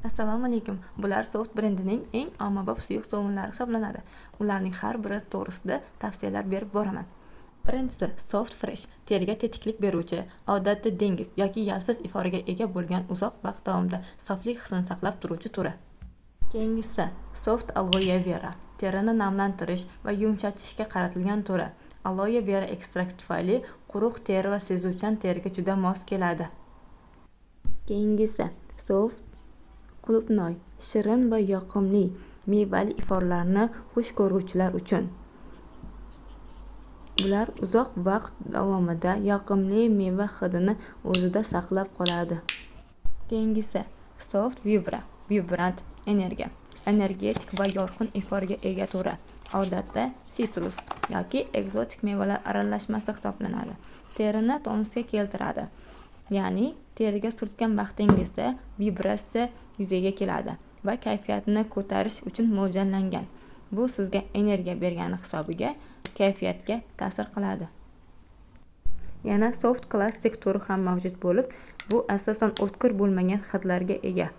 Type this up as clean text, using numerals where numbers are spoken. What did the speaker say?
Assalomu alaykum. Bular Soft brendining eng ommabop suyuq sovunlari hisoblanadi. Ularning har biri to'g'risida tavsiyalar berib boraman. Birinchisi Soft Fresh, teriga tetiklik beruvchi, odatda dengiz yoki yalpiz iforiga ega bo'lgan uzoq vaqt davomida soflik hissini saqlab turuvchi turi. Keyingisi Soft Aloe Vera, terini namlantirish va yumshatishga qaratilgan turi. Aloe vera ekstrakti tufayli quruq teri va sezuvchan teriga juda mos keladi. Keyingisi Soft Qulupnoy, shirin va yoqimli mevali iforlarni xush ko'ruvchilar uchun. Bular uzoq vaqt davomida yoqimli meva hidini o'zida saqlab qoladi. Keyingisi Soft Vibra, vibrant energiya, energetik va yorqin iforga ega turi. Odatda sitrus yoki ekzotik mevalar aralashmasi hisoblanadi. Terini tonusga keltiradi. Ya'ni teriga surtgan vaqtingizda vibratsiya yuzaga keladi va kayfiyatni ko'tarish uchun mo'ljallangan. Bu sizga energiya bergani hisobiga kayfiyatga ta'sir qiladi. Yana Soft Classic turi ham mavjud bo'lib, bu asosan o'tkir bo'lmagan hidlarga ega.